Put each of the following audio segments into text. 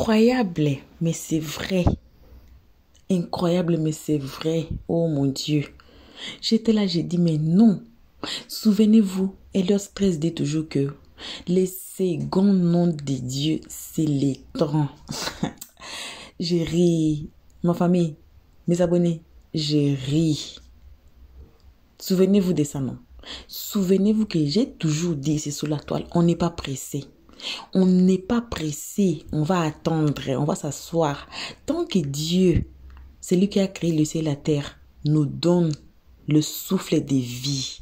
incroyable, mais c'est vrai. Incroyable, mais c'est vrai. Oh mon Dieu. J'étais là, j'ai dit, mais non. Souvenez-vous, Elliot Stress dit toujours que les seconds noms de Dieu, c'est les temps. J'ai ri. Ma famille, mes abonnés, j'ai ri. Souvenez-vous de ça, non? Souvenez-vous que j'ai toujours dit, c'est sur la toile, on n'est pas pressé. On n'est pas pressé, on va attendre, on va s'asseoir. Tant que Dieu, c'est lui qui a créé le ciel et la terre, nous donne le souffle de vie,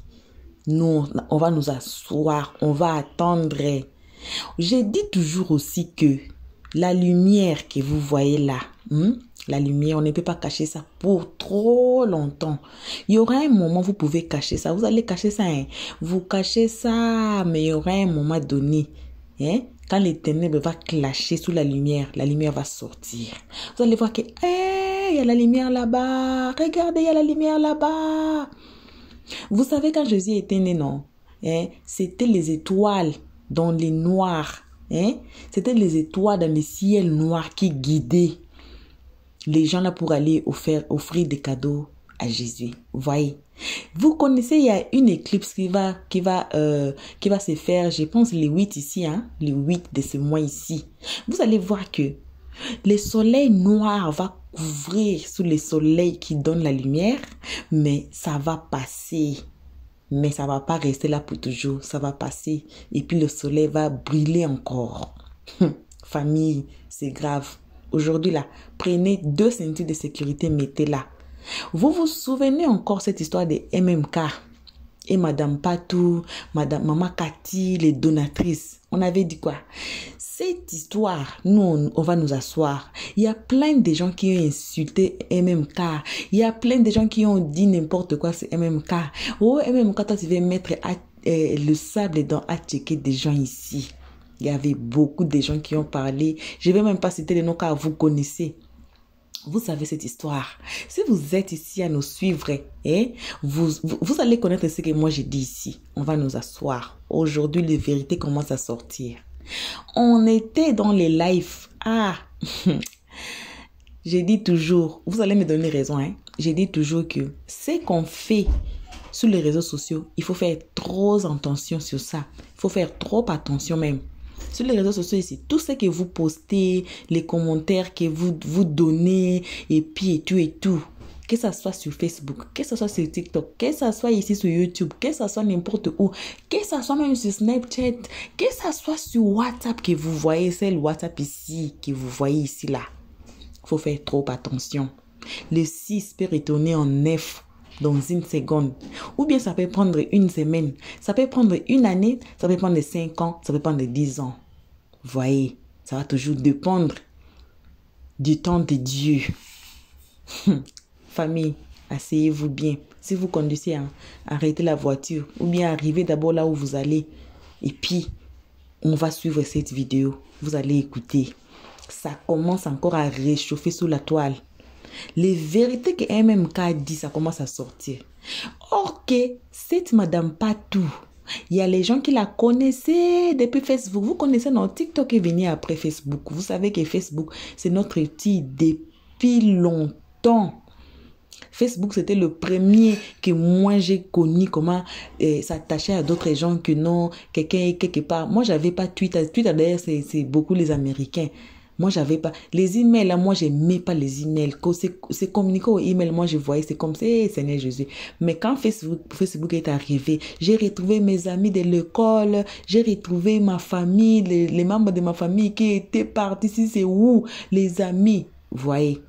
nous, on va nous asseoir, on va attendre. J'ai dit toujours aussi que la lumière que vous voyez là, la lumière, on ne peut pas cacher ça pour trop longtemps. Il y aura un moment, vous pouvez cacher ça. Vous allez cacher ça, hein? Vous cachez ça, mais il y aura un moment donné, hein? Quand les ténèbres vont clasher sous la lumière va sortir. Vous allez voir que, il y a la lumière là-bas. Regardez, il y a la lumière là-bas. Vous savez, quand Jésus était né, non? C'était les étoiles dans les noirs. C'était les étoiles dans le ciel noir qui guidaient les gens là pour aller offrir des cadeaux à Jésus. Vous voyez? Vous connaissez, il y a une éclipse qui va se faire, je pense, les 8 ici, les 8 de ce mois ici. Vous allez voir que le soleil noir va couvrir sous le soleil qui donne la lumière, mais ça va passer. Mais ça va pas rester là pour toujours, ça va passer. Et puis le soleil va brûler encore. Famille, c'est grave. Aujourd'hui là, prenez 2 ceintures de sécurité, mettez-la. Vous vous souvenez encore cette histoire de MMK et Madame Patou, Maman Cathy, les donatrices. On avait dit quoi? Cette histoire, nous, on va nous asseoir. Il y a plein de gens qui ont insulté MMK. Il y a plein de gens qui ont dit n'importe quoi sur MMK. Oh, MMK, toi, tu vas mettre le sable dans à checker des gens ici. Il y avait beaucoup de gens qui ont parlé. Je ne vais même pas citer les noms car vous connaissez. Vous savez cette histoire. Si vous êtes ici à nous suivre, vous allez connaître ce que moi j'ai dit ici. On va nous asseoir. Aujourd'hui, les vérités commencent à sortir. On était dans les lives. J'ai dit toujours, vous allez me donner raison, j'ai dit toujours que ce qu'on fait sur les réseaux sociaux, il faut faire trop attention sur ça. Il faut faire trop attention même. Sur les réseaux sociaux ici, tout ce que vous postez, les commentaires que vous donnez, et puis et tout, que ça soit sur Facebook, que ça soit sur TikTok, que ça soit ici sur YouTube, que ça soit n'importe où, que ça soit même sur Snapchat, que ça soit sur WhatsApp que vous voyez, c'est le WhatsApp ici, que vous voyez ici là. Il faut faire trop attention. Le 6 peut retourner en 9 dans une seconde. Ou bien ça peut prendre une semaine, ça peut prendre une année, ça peut prendre 5 ans, ça peut prendre 10 ans. Vous voyez, ça va toujours dépendre du temps de Dieu. Famille, asseyez-vous bien. Si vous conduisez, arrêtez la voiture ou bien arrivez d'abord là où vous allez. Et puis, on va suivre cette vidéo. Vous allez écouter. Ça commence encore à réchauffer sous la toile. Les vérités que MMK dit, ça commence à sortir. Or que cette Madame Patou, il y a les gens qui la connaissaient depuis Facebook. Vous connaissez notre TikTok est venu après Facebook. Vous savez que Facebook, c'est notre outil depuis longtemps. Facebook, c'était le premier que moi j'ai connu comment s'attacher à d'autres gens que non, quelqu'un est quelque part. Moi, j'avais pas Twitter. Twitter, d'ailleurs, c'est beaucoup les Américains. Moi, j'avais pas. Les emails, là, moi, j'aimais pas les emails. Quand c'est communiqué au email, moi, je voyais, c'est comme ça, Seigneur Jésus. Mais quand Facebook est arrivé, j'ai retrouvé mes amis de l'école, j'ai retrouvé ma famille, les membres de ma famille qui étaient partis. Si c'est où, les amis, vous voyez.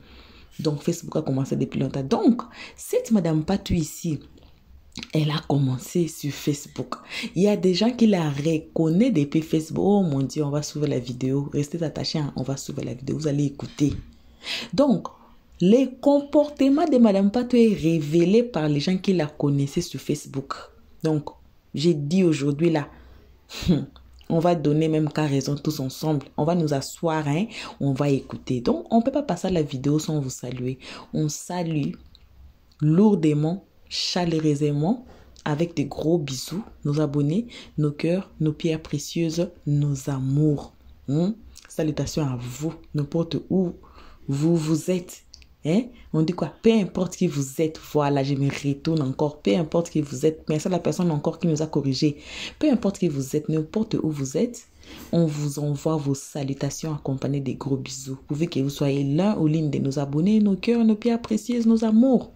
Donc, Facebook a commencé depuis longtemps. Donc, cette Madame Patou ici, elle a commencé sur Facebook. Il y a des gens qui la reconnaissent depuis Facebook. Oh mon Dieu, on va suivre la vidéo. Restez attachés, on va suivre la vidéo. Vous allez écouter. Donc, le comportement de Madame Patou est révélé par les gens qui la connaissaient sur Facebook. Donc, j'ai dit aujourd'hui là, on va donner même qu'à raison tous ensemble. On va nous asseoir, on va écouter. Donc, on ne peut pas passer la vidéo sans vous saluer. On salue lourdement, chaleureusement, avec des gros bisous, nos abonnés, nos cœurs, nos pierres précieuses, nos amours. Salutations à vous, n'importe où vous êtes. Hein? On dit quoi? Peu importe qui vous êtes. Voilà, je me retourne encore. Peu importe qui vous êtes. Merci à la personne encore qui nous a corrigé. Peu importe qui vous êtes, n'importe où vous êtes, on vous envoie vos salutations accompagnées des gros bisous. Vous pouvez que vous soyez l'un ou l'une de nos abonnés, nos cœurs, nos pierres précieuses, nos amours.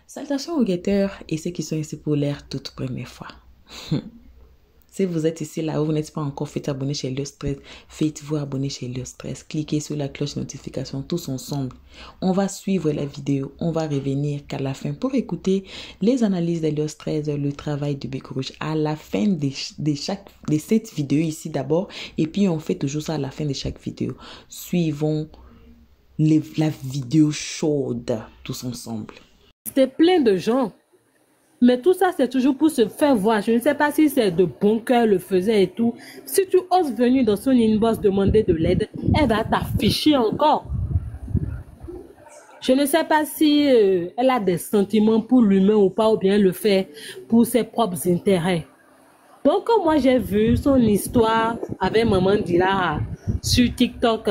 Salutations aux guetteurs et ceux qui sont ici pour l'air toute première fois. Si vous êtes ici là où vous n'êtes pas encore fait abonner chez Elios 13, faites-vous abonner chez Elios 13. Cliquez sur la cloche de notification tous ensemble. On va suivre la vidéo. On va revenir qu'à la fin pour écouter les analyses d'Elios 13, le travail du bec rouge à la fin de cette vidéo ici d'abord. Et puis on fait toujours ça à la fin de chaque vidéo. Suivons la vidéo chaude tous ensemble. C'est plein de gens. Mais tout ça, c'est toujours pour se faire voir. Je ne sais pas si c'est de bon cœur le faisait et tout. Si tu oses venir dans son inbox demander de l'aide, elle va t'afficher encore. Je ne sais pas si elle a des sentiments pour l'humain ou pas, ou bien le fait pour ses propres intérêts. Donc, moi, j'ai vu son histoire avec Maman Dilara sur TikTok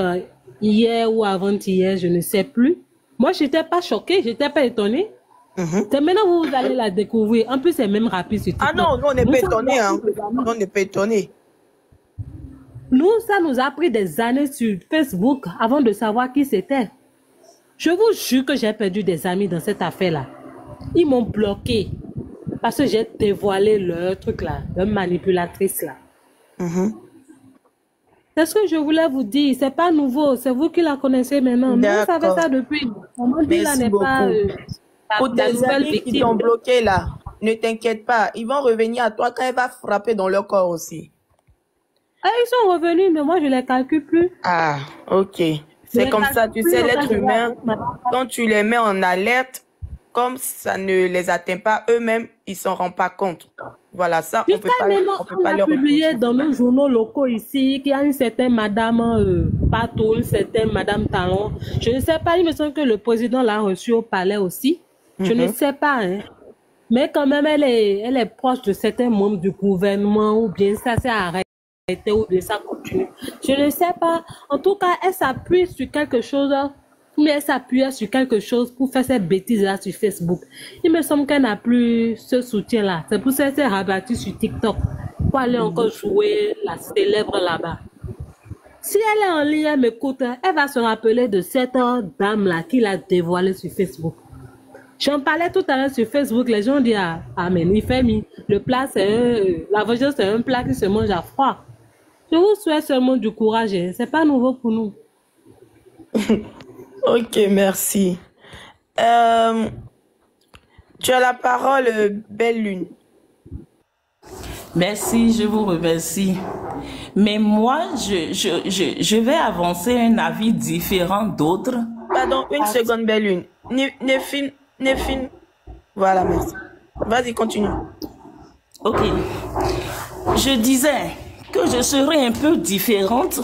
hier ou avant-hier, je ne sais plus. Moi, je n'étais pas choquée, je n'étais pas étonnée. C'est maintenant vous allez la découvrir. En plus, c'est même rapide sur TikTok. Ah non, nous, on n'est pas étonnés. Hein. On n'est pas étonnés. Nous, ça nous a pris des années sur Facebook avant de savoir qui c'était. Je vous jure que j'ai perdu des amis dans cette affaire-là. Ils m'ont bloqué parce que j'ai dévoilé leur truc là, leur manipulatrice là. C'est ce que je voulais vous dire. C'est pas nouveau. C'est vous qui la connaissez maintenant. Mais vous savez ça depuis. Maman dit là n'est pas... Pour tes amis qui t'ont bloqué là, ne t'inquiète pas. Ils vont revenir à toi quand elle va frapper dans leur corps aussi. Ah, ils sont revenus, mais moi je les calcule plus. Ah, ok. C'est comme ça, tu sais, l'être humain, quand tu les mets en alerte, comme ça ne les atteint pas eux-mêmes, ils s'en rendent pas compte. Voilà, ça, on peut pas leur publié dans nos journaux locaux ici qu'il y a une certaine madame Pato, une certaine madame Talon. Je ne sais pas, il me semble que le président l'a reçu au palais aussi. Je ne sais pas, hein. Mais quand même, elle est proche de certains membres du gouvernement, ou bien ça s'est arrêté, ou bien ça continue. Je ne sais pas. En tout cas, elle s'appuie sur quelque chose, mais elle s'appuie sur quelque chose pour faire cette bêtise-là sur Facebook. Il me semble qu'elle n'a plus ce soutien-là. C'est pour ça qu'elle s'est rabattue sur TikTok, pour aller encore jouer la célèbre là-bas. Si elle est en ligne, elle m'écoute, elle va se rappeler de cette dame-là qui l'a dévoilée sur Facebook. J'en parlais tout à l'heure sur Facebook, les gens disent ah mais il fait mi. Le plat c'est la vengeance c'est un plat qui se mange à froid. Je vous souhaite seulement du courage, hein. C'est pas nouveau pour nous. Ok, merci. Tu as la parole, Belle Lune. Merci, je vous remercie. Mais moi, je vais avancer un avis différent d'autres. Pardon, une seconde, Belle Lune. Néfine. Voilà, merci. Vas-y, continue. Ok. Je disais que je serais un peu différente.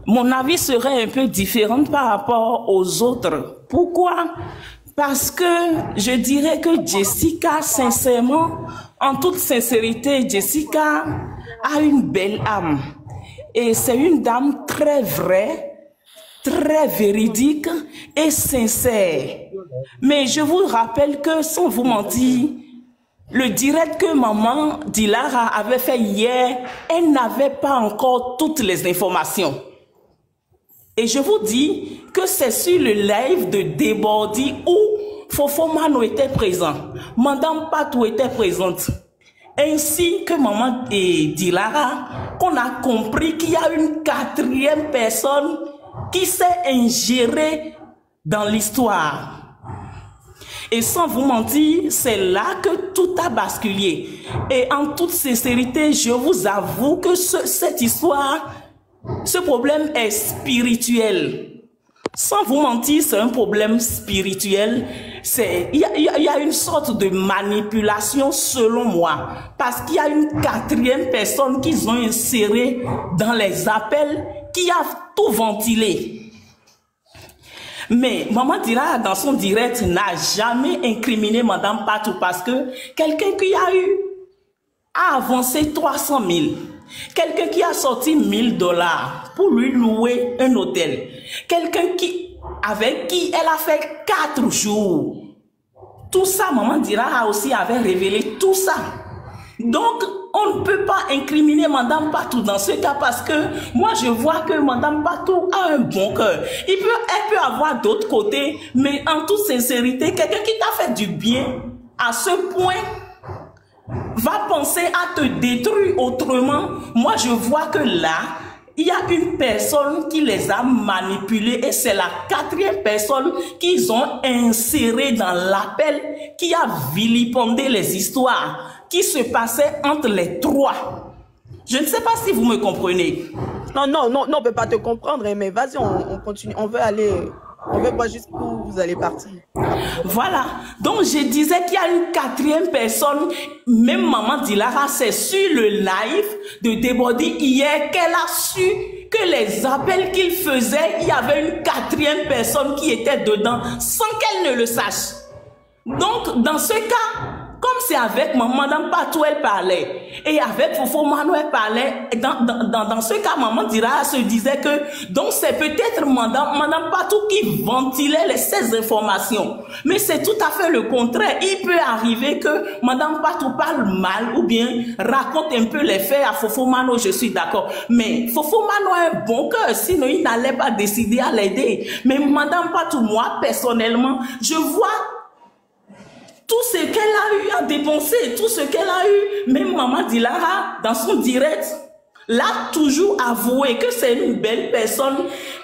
Mon avis serait un peu différent par rapport aux autres. Pourquoi? Parce que je dirais que Jessica, sincèrement, en toute sincérité, Jessica a une belle âme. Et c'est une dame très vraie, très véridique et sincère. Mais je vous rappelle que, sans vous mentir, le direct que maman Dilara avait fait hier, elle n'avait pas encore toutes les informations. Et je vous dis que c'est sur le live de Débordi où Fofomano était présent, Madame Patou était présente, ainsi que maman Dilara, qu'on a compris qu'il y a une quatrième personne qui s'est ingérée dans l'histoire. Et sans vous mentir, c'est là que tout a basculé. Et en toute sincérité, je vous avoue que cette histoire, ce problème est spirituel. Sans vous mentir, c'est un problème spirituel. Il y a une sorte de manipulation selon moi. Parce qu'il y a une quatrième personne qu'ils ont insérée dans les appels qui a tout ventilé. Mais Maman Dilara, dans son direct, n'a jamais incriminé Madame Patou parce que quelqu'un qui a avancé 300 000. Quelqu'un qui a sorti $1000 pour lui louer un hôtel. Quelqu'un avec qui elle a fait 4 jours. Tout ça, maman Dira aussi avait révélé tout ça. Donc, on ne peut pas incriminer Madame Patou dans ce cas parce que moi, je vois que Madame Patou a un bon cœur. Elle peut avoir d'autres côtés, mais en toute sincérité, quelqu'un qui t'a fait du bien à ce point va penser à te détruire autrement. Moi, je vois que là, il y a une personne qui les a manipulés et c'est la 4e personne qu'ils ont insérée dans l'appel qui a vilipendé les histoires qui se passaient entre les 3. Je ne sais pas si vous me comprenez. Non, on ne peut pas te comprendre, mais vas-y, on continue. On veut aller, on veut voir jusqu'où vous allez partir. Voilà. Donc, je disais qu'il y a une 4e personne, même Maman Dilara, c'est sur le live de Débordi hier qu'elle a su que les appels qu'il faisait, il y avait une 4e personne qui était dedans sans qu'elle ne le sache. Donc, dans ce cas, comme c'est avec Madame Patou, elle parlait, et avec Fofo Mano, elle parlait, dans ce cas, Maman Dira se disait que, donc c'est peut-être Madame Patou qui ventilait ces informations. Mais c'est tout à fait le contraire. Il peut arriver que Madame Patou parle mal, ou bien raconte un peu les faits à Fofo Mano, je suis d'accord. Mais Fofo Mano a un bon cœur, sinon il n'allait pas décider à l'aider. Mais Madame Patou, moi, personnellement, je vois tout ce qu'elle a eu à dépenser, tout ce qu'elle a eu, même Maman Dilara, dans son direct, l'a toujours avoué que c'est une belle personne,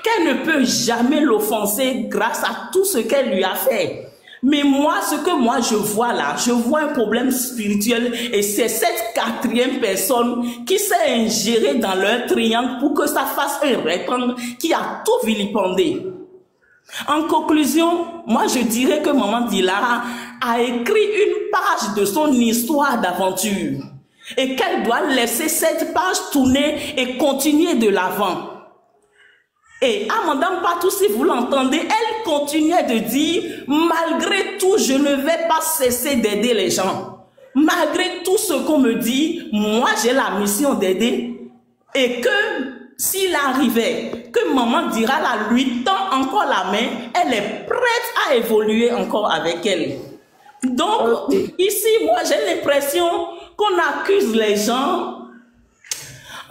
qu'elle ne peut jamais l'offenser grâce à tout ce qu'elle lui a fait. Mais moi, ce que moi je vois là, je vois un problème spirituel et c'est cette 4e personne qui s'est ingérée dans leur triangle pour que ça fasse un rectangle qui a tout vilipendé. En conclusion, moi je dirais que Maman Dilara a écrit une page de son histoire d'aventure et qu'elle doit laisser cette page tourner et continuer de l'avant. Et à Madame Patou, si vous l'entendez, elle continuait de dire, malgré tout, je ne vais pas cesser d'aider les gens. Malgré tout ce qu'on me dit, moi j'ai la mission d'aider et que s'il arrivait que Maman Dira la lui tend encore la main, elle est prête à évoluer encore avec elle. Donc, ici, moi, j'ai l'impression qu'on accuse les gens.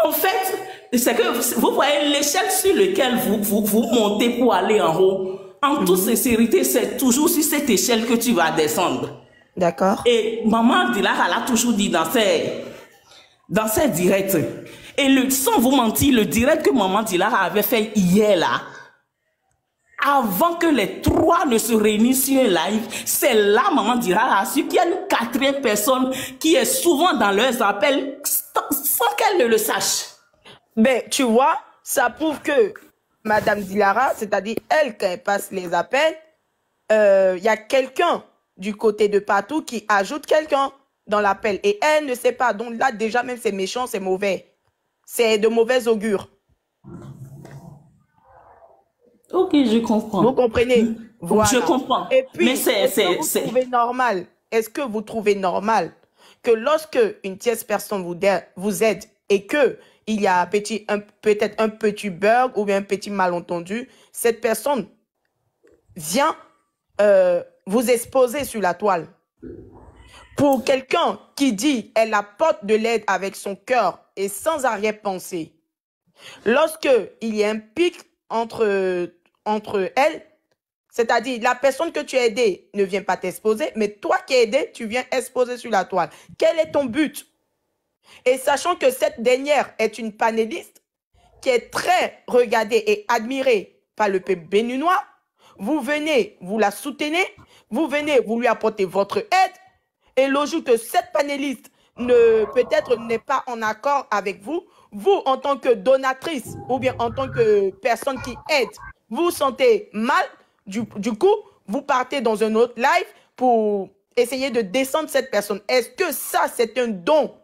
En fait, c'est que vous voyez l'échelle sur laquelle vous montez pour aller en haut. En toute sincérité, c'est toujours sur cette échelle que tu vas descendre. D'accord. Et Maman Dira, elle a toujours dit dans ses directs. Et sans vous mentir, le direct que Maman Dira avait fait hier là, avant que les 3 ne se réunissent sur un live, c'est là Maman Dira a su qu'il y a une 4e personne qui est souvent dans leurs appels sans qu'elle ne le sache. Mais tu vois, ça prouve que Madame Dilara, c'est-à-dire elle, quand elle passe les appels, il y a quelqu'un du côté de Patou qui ajoute quelqu'un dans l'appel. Et elle ne sait pas. Donc là, déjà, même c'est méchant, c'est mauvais. C'est de mauvais augure. Ok, je comprends. Vous comprenez? Voilà. Je comprends. Et puis, mais est-ce que vous trouvez normal? Est-ce que vous trouvez normal que lorsque une tierce personne vous aide et que il y a peut-être un petit bug ou bien un petit malentendu, cette personne vient vous exposer sur la toile? Pour quelqu'un qui dit elle apporte de l'aide avec son cœur et sans arrière-pensée, lorsque il y a un pic entre elles, c'est-à-dire la personne que tu as aidée ne vient pas t'exposer, mais toi qui as aidé, tu viens exposer sur la toile. Quel est ton but? Et sachant que cette dernière est une panéliste qui est très regardée et admirée par le peuple béninois, vous venez, vous la soutenez, vous venez, vous lui apportez votre aide, et logique que cette panéliste peut-être n'est pas en accord avec vous, vous en tant que donatrice ou bien en tant que personne qui aide, vous vous sentez mal, du coup, vous partez dans un autre live pour essayer de descendre cette personne. Est-ce que ça, c'est un don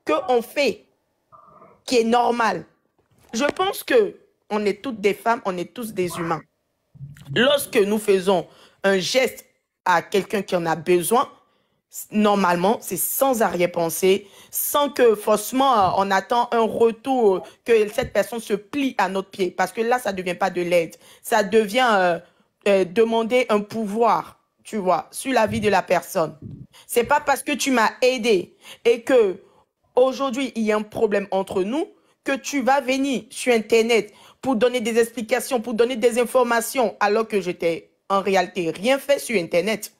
qu'on fait qui est normal? Je pense que on est toutes des femmes, on est tous des humains. Lorsque nous faisons un geste à quelqu'un qui en a besoin, normalement, c'est sans arrière-pensée, sans que forcément on attend un retour, que cette personne se plie à notre pied. Parce que là, ça ne devient pas de l'aide. Ça devient demander un pouvoir, tu vois, sur la vie de la personne. C'est pas parce que tu m'as aidé et que aujourd'hui il y a un problème entre nous que tu vas venir sur Internet pour donner des explications, pour donner des informations, alors que je t'ai en réalité rien fait sur Internet.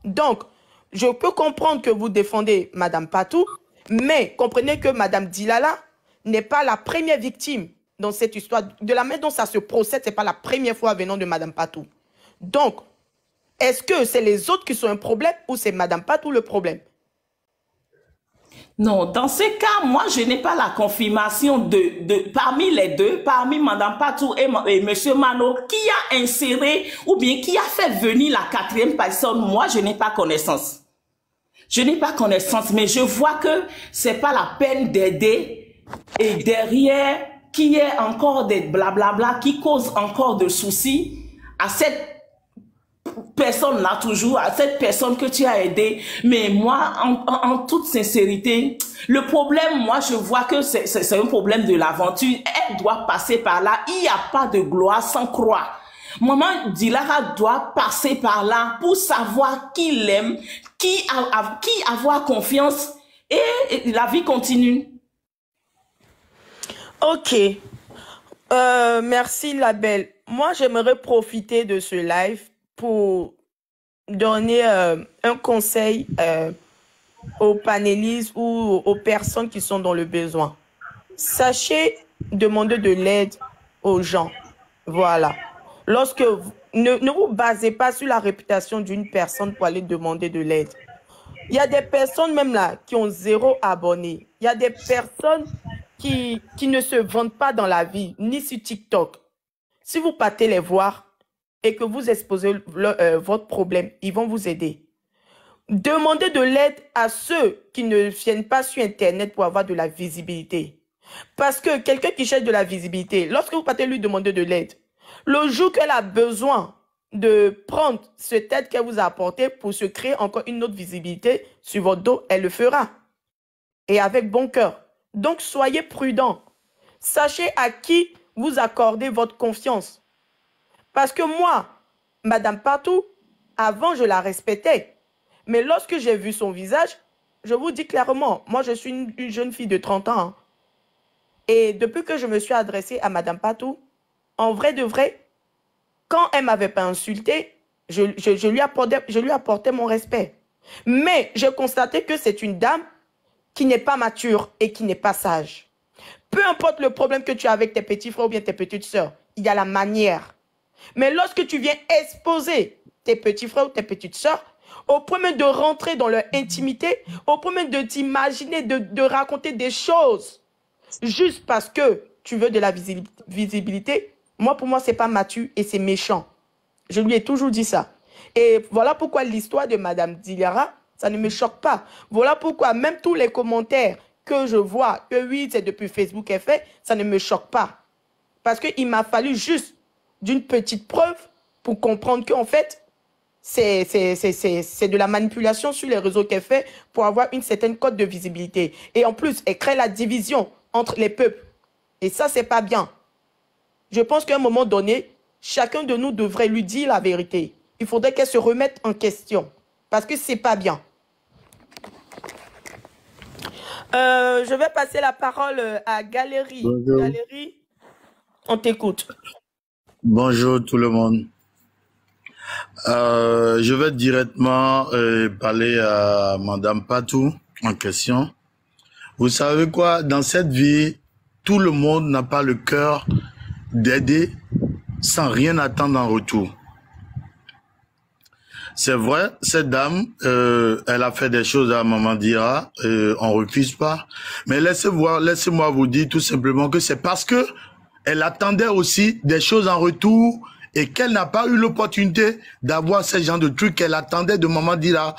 Donc, je peux comprendre que vous défendez Madame Patou, mais comprenez que Madame Dilala n'est pas la première victime dans cette histoire. De la manière dont ça se procède, ce n'est pas la première fois venant de Madame Patou. Donc, est-ce que c'est les autres qui sont un problème ou c'est Madame Patou le problème? Non, dans ce cas, moi, je n'ai pas la confirmation parmi les deux, parmi Madame Patou et Monsieur Mano, qui a inséré ou bien qui a fait venir la quatrième personne. Moi, je n'ai pas connaissance. Je n'ai pas connaissance, mais je vois que c'est pas la peine d'aider et derrière, qui est encore des blablabla, qui cause encore de soucis à cette personne-là toujours, à cette personne que tu as aidée. Mais moi, en toute sincérité, le problème, moi, je vois que c'est un problème de l'aventure. Elle doit passer par là. Il n'y a pas de gloire sans croix. Maman Dilara doit passer par là pour savoir qui l'aime, qui avoir confiance et la vie continue. Ok. Merci la belle. Moi, j'aimerais profiter de ce live pour donner un conseil aux panélistes ou aux personnes qui sont dans le besoin. Sachez demander de l'aide aux gens. Voilà. Lorsque ne vous basez pas sur la réputation d'une personne pour aller demander de l'aide. Il y a des personnes même là qui ont 0 abonnés. Il y a des personnes qui ne se vendent pas dans la vie, ni sur TikTok. Si vous partez les voir et que vous exposez votre problème, ils vont vous aider. Demandez de l'aide à ceux qui ne viennent pas sur Internet pour avoir de la visibilité. Parce que quelqu'un qui cherche de la visibilité, lorsque vous partez lui demander de l'aide, le jour qu'elle a besoin de prendre cette aide qu'elle vous a apportée pour se créer encore une autre visibilité sur votre dos, elle le fera. Et avec bon cœur. Donc, soyez prudents. Sachez à qui vous accordez votre confiance. Parce que moi, Madame Patou, avant, je la respectais. Mais lorsque j'ai vu son visage, je vous dis clairement, moi, je suis une jeune fille de 30 ans. Hein. Et depuis que je me suis adressée à Madame Patou, en vrai de vrai, quand elle ne m'avait pas insulté, je lui apportais mon respect. Mais j'ai constaté que c'est une dame qui n'est pas mature et qui n'est pas sage. Peu importe le problème que tu as avec tes petits frères ou bien tes petites sœurs, il y a la manière. Mais lorsque tu viens exposer tes petits frères ou tes petites sœurs, au point même de rentrer dans leur intimité, au point même de t'imaginer, de raconter des choses, juste parce que tu veux de la visibilité, pour moi, ce n'est pas mature et c'est méchant. Je lui ai toujours dit ça. Et voilà pourquoi l'histoire de Madame Dilara, ça ne me choque pas. Voilà pourquoi même tous les commentaires que je vois, que oui, c'est depuis Facebook qu'elle fait, ça ne me choque pas. Parce qu'il m'a fallu juste d'une petite preuve pour comprendre qu'en fait, c'est de la manipulation sur les réseaux qu'elle fait pour avoir une certaine cote de visibilité. Et en plus, elle crée la division entre les peuples. Et ça, c'est pas bien. Je pense qu'à un moment donné, chacun de nous devrait lui dire la vérité. Il faudrait qu'elle se remette en question. Parce que c'est pas bien. Je vais passer la parole à Galérie. Bonjour. Galérie, on t'écoute. Bonjour tout le monde. Je vais directement parler à Madame Patou en question. Vous savez quoi? Dans cette vie, tout le monde n'a pas le cœur d'aider sans rien attendre en retour. C'est vrai, cette dame, elle a fait des choses à Maman Dira, on refuse pas. Mais laissez-moi vous dire tout simplement que c'est parce que elle attendait aussi des choses en retour et qu'elle n'a pas eu l'opportunité d'avoir ce genre de trucs qu'elle attendait de Maman Dira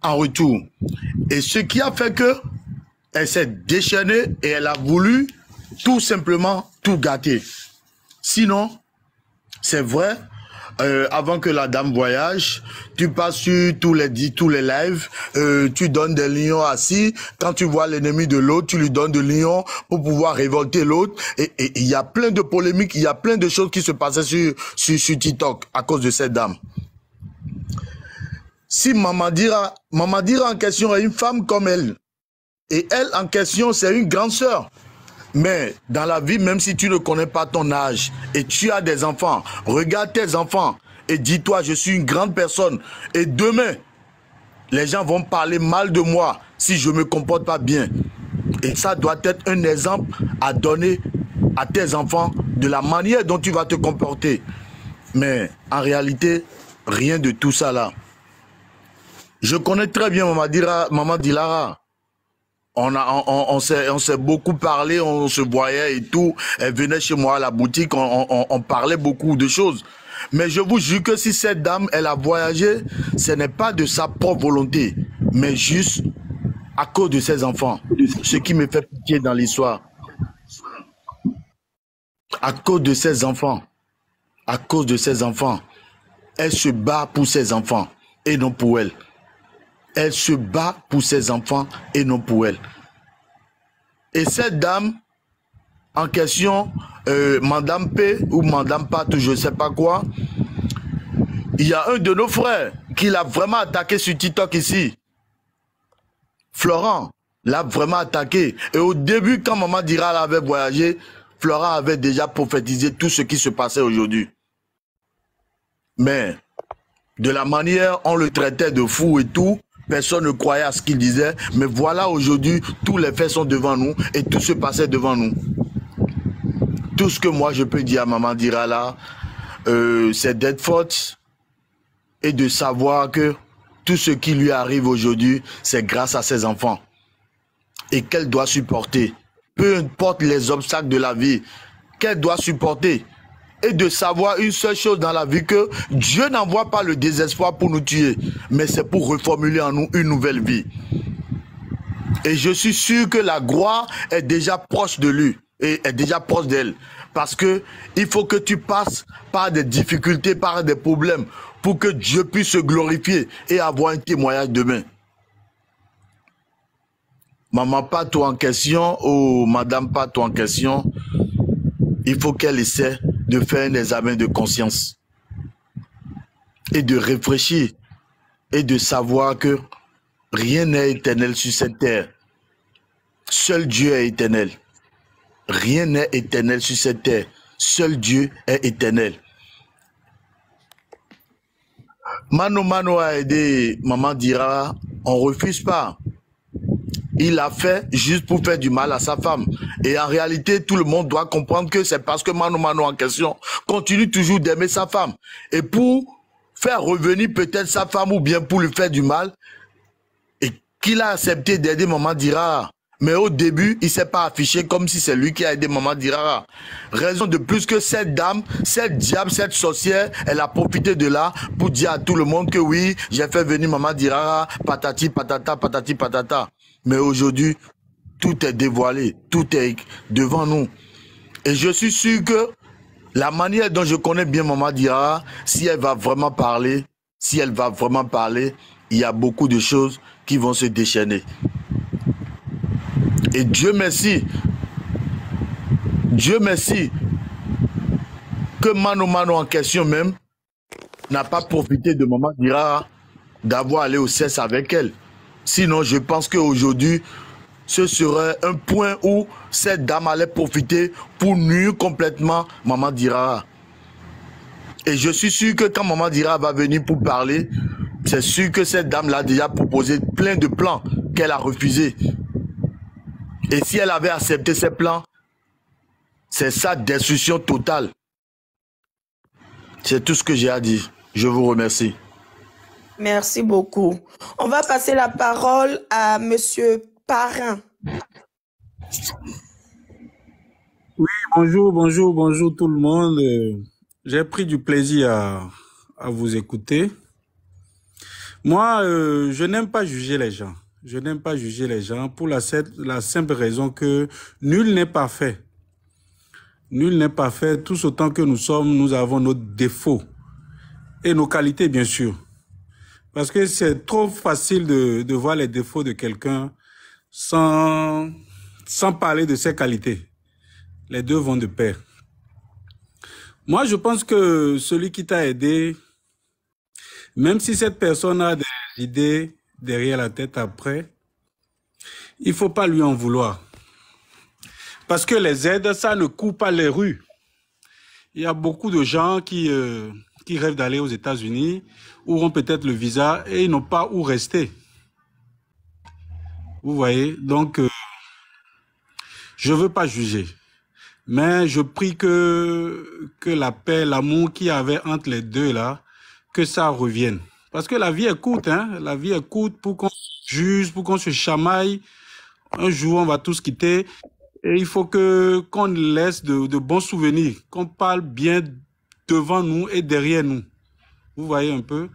en retour. Et ce qui a fait que elle s'est déchaînée et elle a voulu tout simplement tout gâter. Sinon, c'est vrai, avant que la dame voyage, tu passes sur tous les lives, tu donnes des lions assis. Quand tu vois l'ennemi de l'autre, tu lui donnes des lions pour pouvoir révolter l'autre. Et il y a plein de polémiques, il y a plein de choses qui se passaient sur TikTok à cause de cette dame. Si Maman Dira en question est une femme comme elle, et elle en question c'est une grande sœur. Mais dans la vie, même si tu ne connais pas ton âge et tu as des enfants, regarde tes enfants et dis-toi, je suis une grande personne. Et demain, les gens vont parler mal de moi si je ne me comporte pas bien. Et ça doit être un exemple à donner à tes enfants de la manière dont tu vas te comporter. Mais en réalité, rien de tout ça là. Je connais très bien Maman Dilara. On s'est beaucoup parlé, on se voyait et tout. Elle venait chez moi à la boutique, on parlait beaucoup de choses. Mais je vous jure que si cette dame, elle a voyagé, ce n'est pas de sa propre volonté, mais juste à cause de ses enfants. Ce qui me fait pitié dans l'histoire. À cause de ses enfants. À cause de ses enfants. Elle se bat pour ses enfants et non pour elle. Elle se bat pour ses enfants et non pour elle. Et cette dame en question, Madame P ou Madame Pat, je ne sais pas quoi, il y a un de nos frères qui l'a vraiment attaqué sur TikTok ici. Florent l'a vraiment attaqué. Et au début, quand Maman Dira avait voyagé, Florent avait déjà prophétisé tout ce qui se passait aujourd'hui. Mais de la manière, on le traitait de fou et tout. Personne ne croyait à ce qu'il disait, mais voilà aujourd'hui, tous les faits sont devant nous et tout se passait devant nous. Tout ce que moi je peux dire à Maman Dira là, c'est d'être forte et de savoir que tout ce qui lui arrive aujourd'hui, c'est grâce à ses enfants et qu'elle doit supporter. Peu importe les obstacles de la vie, qu'elle doit supporter. Et de savoir une seule chose dans la vie, que Dieu n'envoie pas le désespoir pour nous tuer, mais c'est pour reformuler en nous une nouvelle vie. Et je suis sûr que la gloire est déjà proche de lui, et est déjà proche d'elle. Parce que il faut que tu passes par des difficultés, par des problèmes, pour que Dieu puisse se glorifier et avoir un témoignage demain. Maman Pato en question, ou Madame Pato en question, il faut qu'elle essaie de faire un examen de conscience et de réfléchir et de savoir que rien n'est éternel sur cette terre. Seul Dieu est éternel. Rien n'est éternel sur cette terre. Seul Dieu est éternel. Mano a aidé Maman Dira, on ne refuse pas. Il l'a fait juste pour faire du mal à sa femme. Et en réalité, tout le monde doit comprendre que c'est parce que Mano en question continue toujours d'aimer sa femme. Et pour faire revenir peut-être sa femme ou bien pour lui faire du mal, et qu'il a accepté d'aider Maman Dira. Mais au début, il ne s'est pas affiché comme si c'est lui qui a aidé Maman Dira. Raison de plus que cette dame, cette diable, cette sorcière, elle a profité de là pour dire à tout le monde que oui, j'ai fait venir Maman Dira, patati patata, patati patata. Mais aujourd'hui, tout est dévoilé, tout est devant nous. Et je suis sûr que la manière dont je connais bien Maman Dira, si elle va vraiment parler, il y a beaucoup de choses qui vont se déchaîner. Et Dieu merci que Mano en question même n'a pas profité de Maman Dira d'avoir allé au cesse avec elle. Sinon, je pense qu'aujourd'hui, ce serait un point où cette dame allait profiter pour nuire complètement Maman Dira. Et je suis sûr que quand Maman Dira va venir pour parler, c'est sûr que cette dame l'a déjà proposé plein de plans qu'elle a refusés. Et si elle avait accepté ces plans, c'est sa destruction totale. C'est tout ce que j'ai à dire. Je vous remercie. Merci beaucoup. On va passer la parole à Monsieur Parrain. Oui, bonjour tout le monde. J'ai pris du plaisir à vous écouter. Moi, je n'aime pas juger les gens. Je n'aime pas juger les gens pour la simple raison que nul n'est parfait. Nul n'est parfait. Tous autant que nous sommes, nous avons nos défauts. et nos qualités, bien sûr. Parce que c'est trop facile de voir les défauts de quelqu'un sans parler de ses qualités. Les deux vont de pair. Moi, je pense que celui qui t'a aidé, même si cette personne a des idées derrière la tête après, il faut pas lui en vouloir. Parce que les aides, ça ne court pas les rues. Il y a beaucoup de gens qui rêvent d'aller aux États-Unis, auront peut-être le visa et ils n'ont pas où rester. Vous voyez? Donc, je veux pas juger. Mais je prie que la paix, l'amour qu'il y avait entre les deux là, que ça revienne. Parce que la vie est courte, hein. La vie est courte pour qu'on se juge, pour qu'on se chamaille. Un jour, on va tous quitter. Et il faut qu'on laisse de bons souvenirs, qu'on parle bien devant nous et derrière nous. Vous voyez un peu?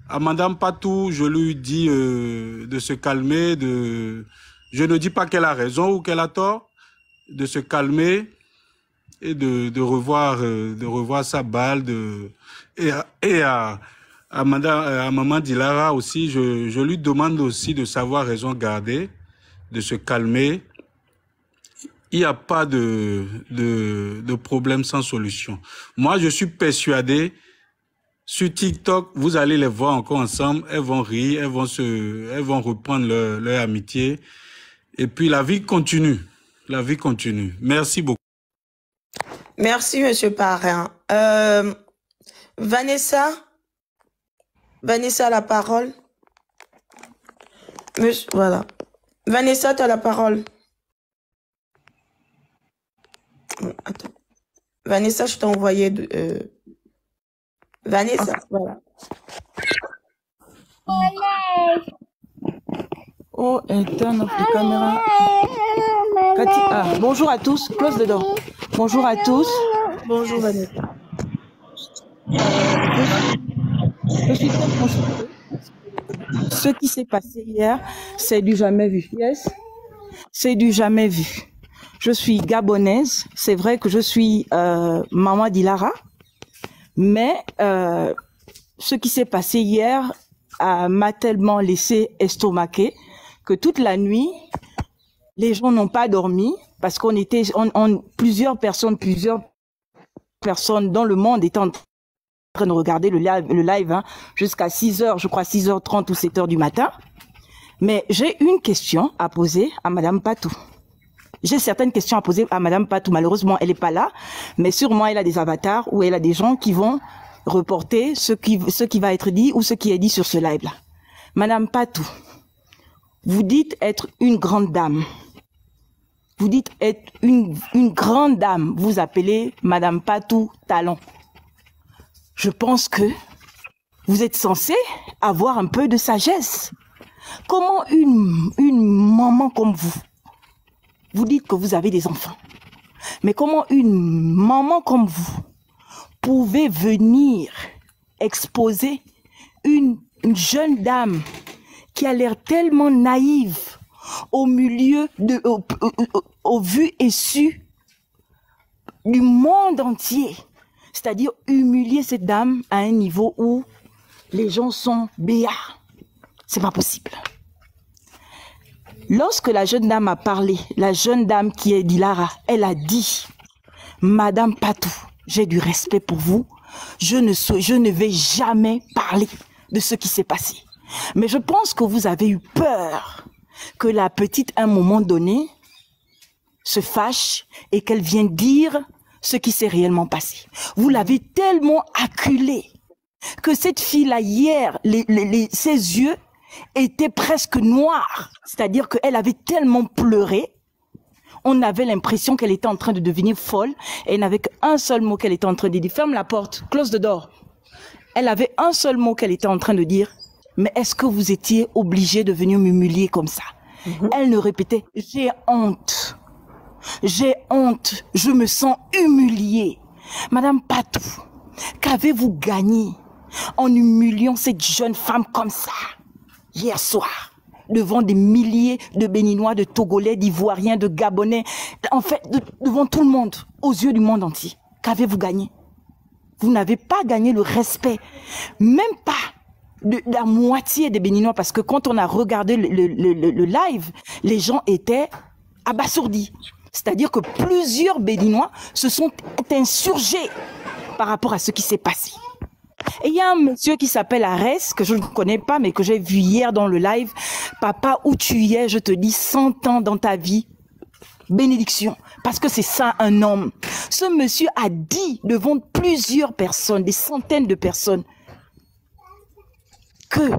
À Madame Patou, je lui dis de se calmer, je ne dis pas qu'elle a raison ou qu'elle a tort, de se calmer et de revoir sa balle. Et à Maman Dilara aussi, je lui demande aussi de savoir raison garder, de se calmer. Il n'y a pas de problème sans solution. Moi, je suis persuadé, sur TikTok, vous allez les voir encore ensemble, elles vont rire, elles vont reprendre leur amitié. Et puis, la vie continue. La vie continue. Merci beaucoup. Merci, Monsieur Parrain. Vanessa a la parole. Voilà. Vanessa, tu as la parole. Attends. Vanessa, je t'ai envoyé Vanessa, voilà. Oh, turn off the camera. Cathy, bonjour à tous. Close the door. Bonjour à tous. Bonjour Vanessa. Je suis très concentrée. Ce qui s'est passé hier, c'est du jamais vu. Yes, c'est du jamais vu. Je suis gabonaise. C'est vrai que je suis Maman Dilara, mais ce qui s'est passé hier m'a tellement laissé estomaquée que toute la nuit, les gens n'ont pas dormi parce qu'on était, plusieurs personnes dans le monde étaient en train de regarder le live hein, jusqu'à 6h, je crois 6h30 ou 7h du matin. Mais j'ai une question à poser à Madame Patou. J'ai certaines questions à poser à Madame Patou. Malheureusement, elle n'est pas là, mais sûrement elle a des avatars ou elle a des gens qui vont reporter ce qui va être dit ou ce qui est dit sur ce live-là. Madame Patou, vous dites être une grande dame. Vous dites être une grande dame. Vous appelez Madame Patou Talon. Je pense que vous êtes censé avoir un peu de sagesse. Comment une maman comme vous dites que vous avez des enfants, mais comment une maman comme vous pouvez venir exposer une jeune dame qui a l'air tellement naïve au milieu au vu et su du monde entier, c'est-à-dire humilier cette dame à un niveau où les gens sont béats. C'est pas possible. Lorsque la jeune dame a parlé, la jeune dame qui est Dilara, elle a dit, Madame Patou, j'ai du respect pour vous, je ne vais jamais parler de ce qui s'est passé. Mais je pense que vous avez eu peur que la petite, à un moment donné, se fâche et qu'elle vienne dire ce qui s'est réellement passé. Vous l'avez tellement acculée que cette fille-là, hier, ses yeux était presque noire, c'est-à-dire qu'elle avait tellement pleuré, on avait l'impression qu'elle était en train de devenir folle, et elle n'avait qu'un seul mot qu'elle était en train de dire, ferme la porte, close the door. Elle avait un seul mot qu'elle était en train de dire, mais est-ce que vous étiez obligé de venir m'humilier comme ça? Elle ne répétait, j'ai honte, je me sens humiliée. Madame Patou, qu'avez-vous gagné en humiliant cette jeune femme comme ça? Hier soir, devant des milliers de Béninois, de Togolais, d'Ivoiriens, de Gabonais, en fait, devant tout le monde, aux yeux du monde entier. Qu'avez-vous gagné? Vous n'avez pas gagné le respect. Même pas de la moitié des Béninois. Parce que quand on a regardé le live, les gens étaient abasourdis. C'est-à-dire que plusieurs Béninois se sont insurgés par rapport à ce qui s'est passé. Et il y a un monsieur qui s'appelle Arès, que je ne connais pas, mais que j'ai vu hier dans le live. Papa, où tu y es, je te dis 100 ans dans ta vie. Bénédiction. Parce que c'est ça un homme. Ce monsieur a dit devant plusieurs personnes, des centaines de personnes, que,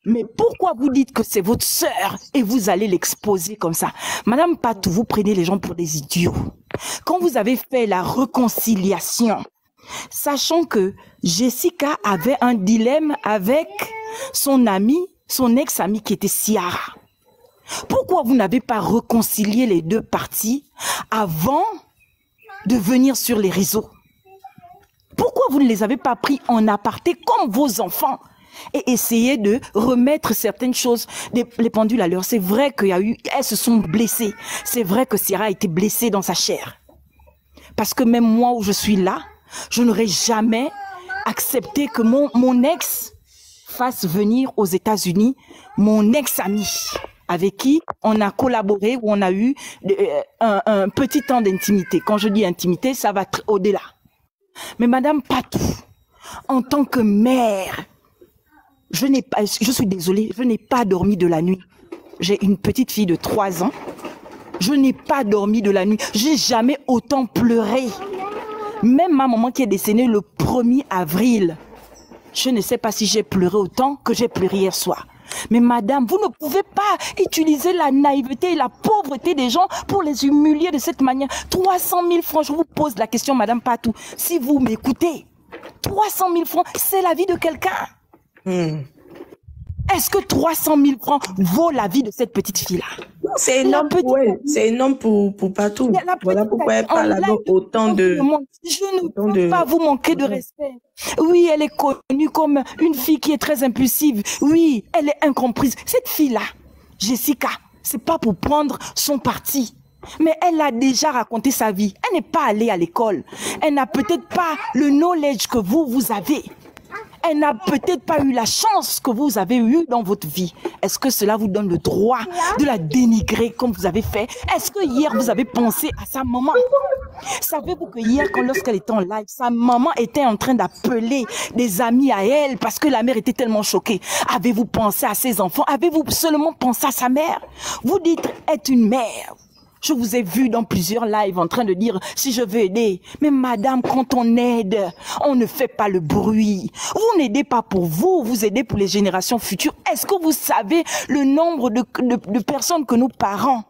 mais pourquoi vous dites que c'est votre sœur et vous allez l'exposer comme ça? Madame Patou, vous prenez les gens pour des idiots. Quand vous avez fait la réconciliation, sachant que Jessica avait un dilemme avec son ami, son ex-ami qui était Ciara. Pourquoi vous n'avez pas réconcilié les deux parties avant de venir sur les réseaux? Pourquoi vous ne les avez pas pris en aparté comme vos enfants et essayé de remettre certaines choses, les pendules à l'heure? C'est vrai qu'il y a eu, elles se sont blessées. C'est vrai que Ciara a été blessée dans sa chair. Parce que même moi où je suis là, je n'aurais jamais accepté que mon ex fasse venir aux États-Unis mon ex-ami avec qui on a collaboré, où on a eu un petit temps d'intimité. Quand je dis intimité, ça va au-delà. Mais Madame Patou, en tant que mère, je suis désolée, je n'ai pas dormi de la nuit. J'ai une petite fille de 3 ans. Je n'ai pas dormi de la nuit. J'ai jamais autant pleuré. Même ma maman qui est décédée le 1er avril, je ne sais pas si j'ai pleuré autant que j'ai pleuré hier soir. Mais madame, vous ne pouvez pas utiliser la naïveté et la pauvreté des gens pour les humilier de cette manière. 300 000 francs, je vous pose la question, Madame Patou, si vous m'écoutez, 300 000 francs, c'est la vie de quelqu'un. Est-ce que 300 000 francs vaut la vie de cette petite fille-là? C'est énorme pour elle. C'est énorme pour Patou. Voilà pourquoi elle parle avec autant de... Je ne peux pas vous manquer de respect. Oui, elle est connue comme une fille qui est très impulsive. Oui, elle est incomprise. Cette fille-là, Jessica, c'est pas pour prendre son parti. Mais elle a déjà raconté sa vie. Elle n'est pas allée à l'école. Elle n'a peut-être pas le knowledge que vous avez. Elle n'a peut-être pas eu la chance que vous avez eue dans votre vie. Est-ce que cela vous donne le droit de la dénigrer comme vous avez fait? Est-ce que hier, vous avez pensé à sa maman? Savez-vous que hier, lorsqu'elle était en live, sa maman était en train d'appeler des amis à elle parce que la mère était tellement choquée. Avez-vous pensé à ses enfants? Avez-vous seulement pensé à sa mère? Vous dites être une mère. Je vous ai vu dans plusieurs lives en train de dire si je veux aider. Mais madame, quand on aide, on ne fait pas le bruit. Vous n'aidez pas pour vous, vous aidez pour les générations futures. Est-ce que vous savez le nombre de personnes que nos parents,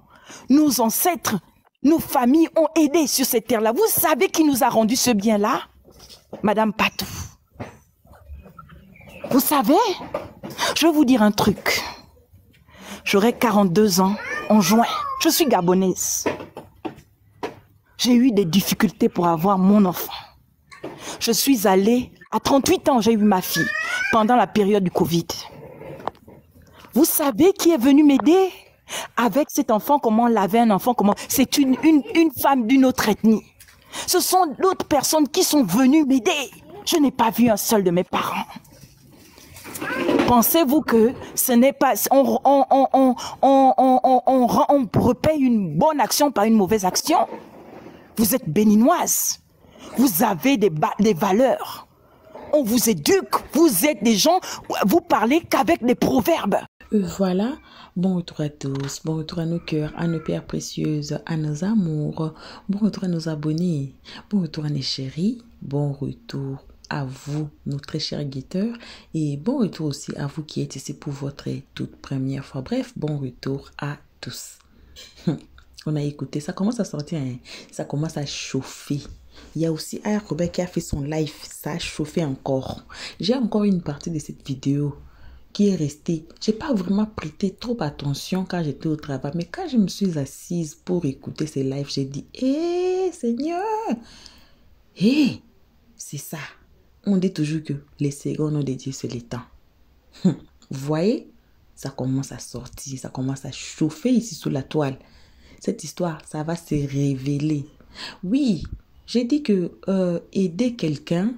nos ancêtres, nos familles ont aidé sur cette terre-là? Vous savez qui nous a rendu ce bien-là? Madame Patou. Vous savez, je vais vous dire un truc. J'aurai 42 ans en juin. Je suis gabonaise. J'ai eu des difficultés pour avoir mon enfant. Je suis allée, à 38 ans, j'ai eu ma fille, pendant la période du Covid. Vous savez qui est venu m'aider? Avec cet enfant, comment laver un enfant, comment... C'est une femme d'une autre ethnie. Ce sont d'autres personnes qui sont venues m'aider. Je n'ai pas vu un seul de mes parents. Pensez-vous que ce n'est pas... On repaye une bonne action par une mauvaise action? Vous êtes béninoise. Vous avez des valeurs. On vous éduque. Vous êtes des gens... Vous parlez qu'avec des proverbes. Voilà. Bon retour à tous. Bon retour à nos cœurs, à nos pierres précieuses, à nos amours. Bon retour à nos abonnés. Bon retour à nos chéris. Bon retour à vous, nos très chers guetteurs, et bon retour aussi à vous qui êtes ici pour votre toute première fois. Bref, bon retour à tous. On a écouté, ça commence à sortir, hein? Ça commence à chauffer. Il y a aussi Aya Robert qui a fait son live, ça a chauffé encore. J'ai encore une partie de cette vidéo qui est restée. J'ai pas vraiment prêté trop attention quand j'étais au travail, mais quand je me suis assise pour écouter ces lives, j'ai dit, Seigneur, c'est ça. On dit toujours que les secondes de Dieu, c'est le temps. Vous voyez, ça commence à sortir, ça commence à chauffer ici sous la toile. Cette histoire, ça va se révéler. Oui, j'ai dit que aider quelqu'un,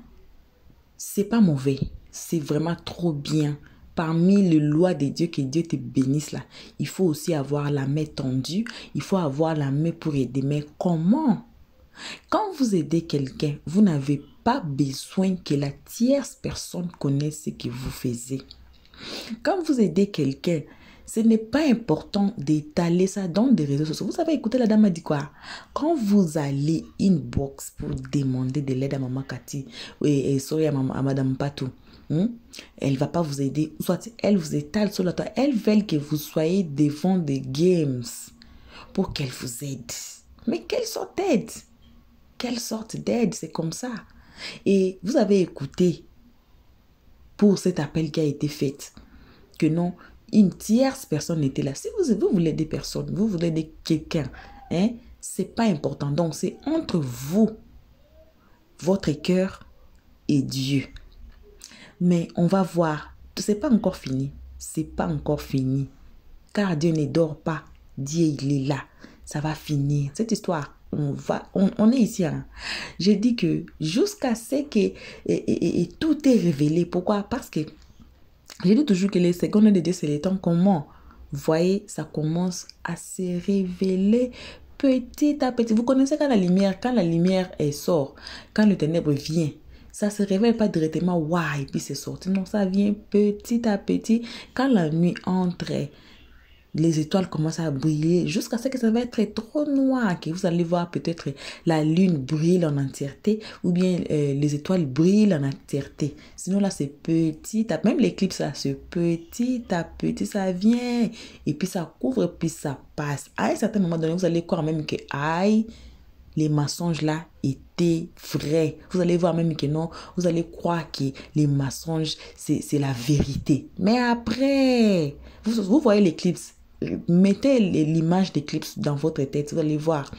c'est pas mauvais. C'est vraiment trop bien. Parmi les lois de Dieu, que Dieu te bénisse là, il faut aussi avoir la main tendue. Il faut avoir la main pour aider. Mais comment? Quand vous aidez quelqu'un, vous n'avez pas besoin que la tierce personne connaisse ce que vous faites. Quand vous aidez quelqu'un, ce n'est pas important d'étaler ça dans des réseaux sociaux. Vous savez, écoutez, la dame a dit quoi? Quand vous allez inbox pour demander de l'aide à Maman Cathy, et sorry à Madame Patou, elle va pas vous aider. Soit elle vous étale sur la toile. Elle veut que vous soyez devant des games pour qu'elle vous aide. Mais quelle sorte d'aide? Quelle sorte d'aide? C'est comme ça. Et vous avez écouté pour cet appel qui a été fait que non, une tierce personne était là. Si vous voulez aider personne, vous voulez aider quelqu'un, hein, c'est pas important. Donc, c'est entre vous, votre cœur et Dieu. Mais on va voir. C'est pas encore fini. C'est pas encore fini. Car Dieu ne dort pas. Dieu, il est là. Ça va finir. Cette histoire, on est ici. Hein. J'ai dit que jusqu'à ce que et tout est révélé. Pourquoi? Parce que j'ai dit toujours que les secondes de Dieu, c'est les temps comment. Vous voyez, ça commence à se révéler petit à petit. Vous connaissez quand la lumière sort, quand le ténèbre vient, ça se révèle pas directement, waouh, et puis c'est sorti. Non, ça vient petit à petit. Quand la nuit entre, les étoiles commencent à briller jusqu'à ce que ça va être trop noir, que vous allez voir peut-être la lune brille en entièreté ou bien les étoiles brillent en entièreté. Sinon là, c'est petit, même l'éclipse là, c'est petit à petit, ça vient et puis ça couvre, puis ça passe. À un certain moment donné, vous allez croire même que aïe, les mensonges là étaient vrais. Vous allez voir même que non, vous allez croire que les mensonges, c'est la vérité. Mais après, vous voyez l'éclipse. Mettez l'image d'éclipse dans votre tête, vous allez voir.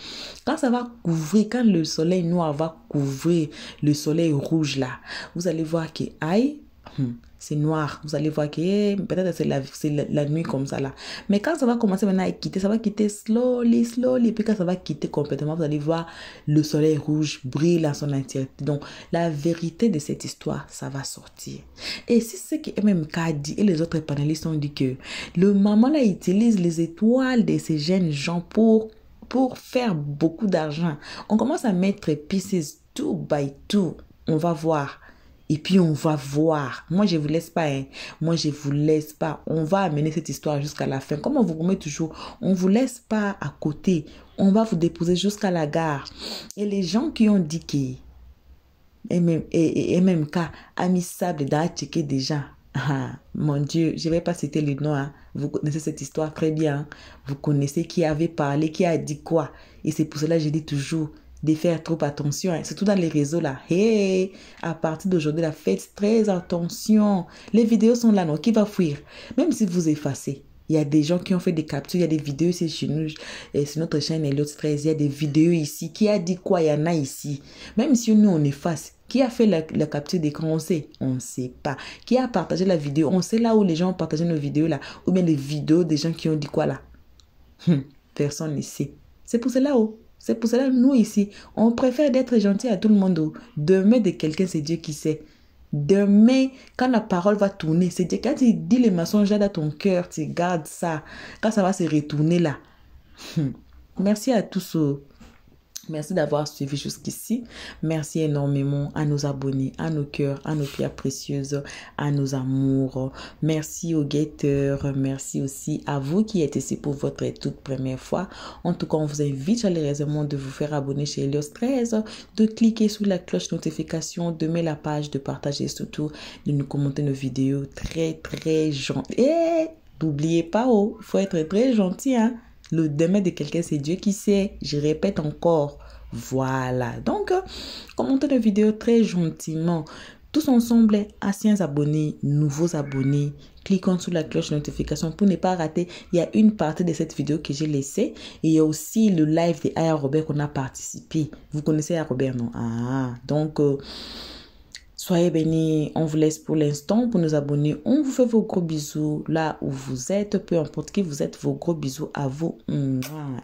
Quand ça va couvrir, quand le soleil noir va couvrir le soleil rouge là, vous allez voir que aïe, c'est noir. Vous allez voir que peut-être c'est la nuit comme ça là. Mais quand ça va commencer maintenant à quitter, ça va quitter slowly. Et puis quand ça va quitter complètement, vous allez voir le soleil rouge brille à son entièreté. Donc la vérité de cette histoire, ça va sortir. Et c'est ce que MMK a dit et les autres panélistes ont dit que le maman là utilise les étoiles de ces jeunes gens pour faire beaucoup d'argent. On commence à mettre pieces two by two. On va voir. Et puis on va voir. Moi je vous laisse pas. Hein. Moi je vous laisse pas. On va amener cette histoire jusqu'à la fin. Comme on vous promet toujours, on vous laisse pas à côté. On va vous déposer jusqu'à la gare. Et les gens qui ont dit que MMK a mis sable dans checker déjà. Ah, mon Dieu, je vais pas citer le nom. Hein. Vous connaissez cette histoire très bien. Hein. Vous connaissez qui avait parlé, qui a dit quoi. Et c'est pour cela que je dis toujours de faire trop attention, hein. Surtout dans les réseaux là. Hey, à partir d'aujourd'hui, là, faites très attention. Les vidéos sont là, non? Qui va fuir? Même si vous effacez. Il y a des gens qui ont fait des captures, il y a des vidéos ici chez nous, sur notre chaîne Elliot 13, il y a des vidéos ici. Qui a dit quoi? Il y en a ici. Même si nous on efface. Qui a fait la capture d'écran? On sait. On ne sait pas. Qui a partagé la vidéo? On sait là où les gens ont partagé nos vidéos là. Ou bien les vidéos des gens qui ont dit quoi là. Personne ne sait. C'est pour cela où. C'est pour cela, nous ici, on préfère d'être gentil à tout le monde. Demain de quelqu'un, c'est Dieu qui sait. Demain, quand la parole va tourner, c'est Dieu. Quand tu dis les mensonges dans ton cœur, tu gardes ça. Quand ça va se retourner là. Merci à tous. Merci d'avoir suivi jusqu'ici. Merci énormément à nos abonnés, à nos cœurs, à nos pierres précieuses, à nos amours. Merci aux guetteurs. Merci aussi à vous qui êtes ici pour votre toute première fois. En tout cas, on vous invite chaleureusement de vous faire abonner chez Elliot 13, de cliquer sur la cloche notification, de mettre la page, de partager, surtout de nous commenter nos vidéos. Très, très gentil. Et n'oubliez pas, il faut être très gentil, hein. Le demain de quelqu'un, c'est Dieu qui sait. Je répète encore. Voilà. Donc, commentez la vidéo très gentiment. Tous ensemble, anciens abonnés, nouveaux abonnés, cliquons sur la cloche de notification pour ne pas rater. Il y a une partie de cette vidéo que j'ai laissée. Et il y a aussi le live de Aya Robert qu'on a participé. Vous connaissez Aya Robert, non? Ah, donc... soyez bénis, on vous laisse pour l'instant pour nous abonner. On vous fait vos gros bisous là où vous êtes, peu importe qui vous êtes, vos gros bisous à vous.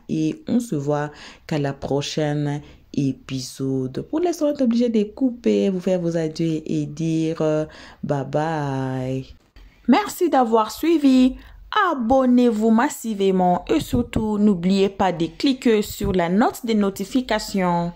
Et on se voit qu'à la prochaine épisode. Pour l'instant, on est obligé de couper, vous faire vos adieux et dire bye bye. Merci d'avoir suivi. Abonnez-vous massivement et surtout, n'oubliez pas de cliquer sur la note de notification.